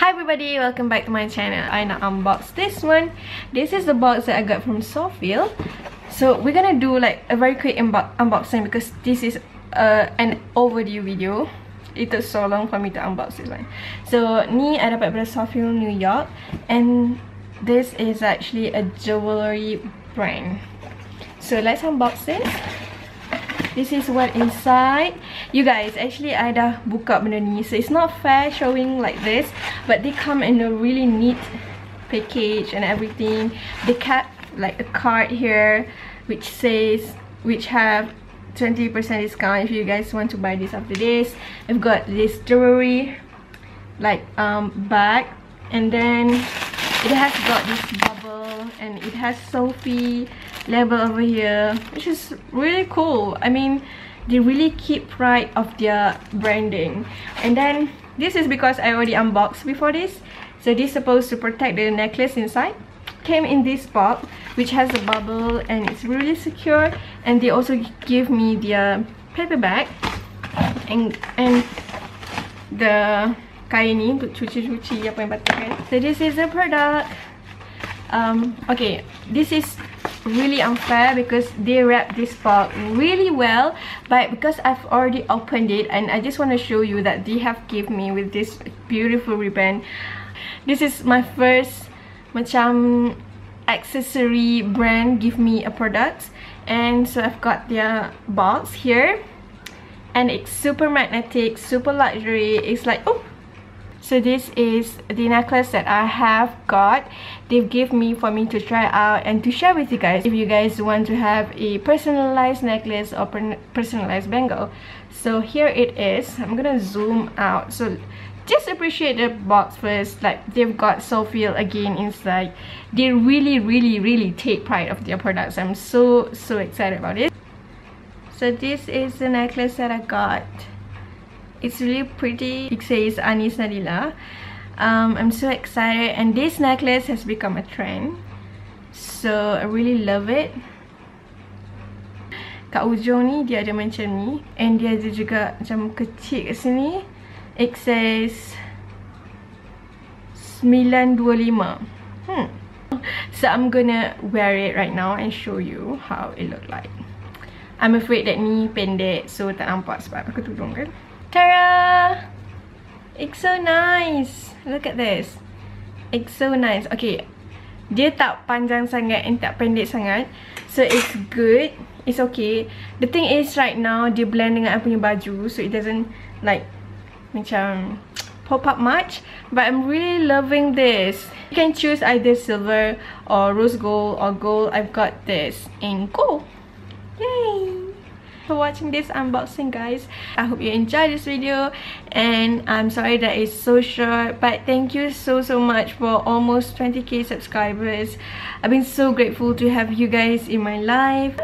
Hi everybody, welcome back to my channel. I now unbox this one. This is the box that I got from SOUFEEL. So we're gonna do like a very quick unboxing because this is an overdue video. It took so long for me to unbox this one. So ni I dapat dari SOUFEEL New York, and this is actually a jewelry brand. So let's unbox this. This is what inside. You guys, actually I dah buka benda ni, so it's not fair showing like this, but they come in a really neat package and everything. They kept like a card here which have 20% discount if you guys want to buy this after this. I've got this jewelry like bag, and then it has got this bubble, and it has SOUFEEL label over here, which is really cool. I mean, they really keep pride of their branding. And then this is because I already unboxed before this, so this is supposed to protect the necklace inside. Came in this box which has a bubble and it's really secure, and they also give me the paper bag and the kain ni untuk cuci-cuci apa yang patut kan. So this is the product. Okay, this is really unfair because they wrap this box really well, but because I've already opened it, and I just want to show you that they have given me with this beautiful ribbon. This is my first macam accessory brand give me a product, and so I've got their box here, and it's super magnetic, super luxury. It's like, oh, so this is the necklace that I have got. They've given me for me to try out and to share with you guys if you guys want to have a personalized necklace or personalized bangle. So here it is. I'm gonna zoom out, so just appreciate the box first. Like, they've got SOUFEEL again inside. They really take pride of their products. I'm so excited about it. So this is the necklace that I got. It's really pretty. It says Anis Nadila. I'm so excited, and this necklace has become a trend, so I really love it. Kat ujung ni dia ada macam ni, and dia ada juga macam kecil kat sini. It says 925. So I'm gonna wear it right now and show you how it look like. I'm afraid that ni pendek, so tak nampak sebab aku tudung kan. Ta-da! It's so nice. Look at this. It's so nice. Okay, dia tak panjang sangat and tak pendek sangat, so it's good. It's okay. The thing is right now dia blend dengan I punya baju, so it doesn't like macam pop up much, but I'm really loving this. You can choose either silver or rose gold or gold. I've got this in gold. Yay! For watching this unboxing, guys. I hope you enjoyed this video, and I'm sorry that it's so short, but thank you so much for almost 20k subscribers. I've been so grateful to have you guys in my life.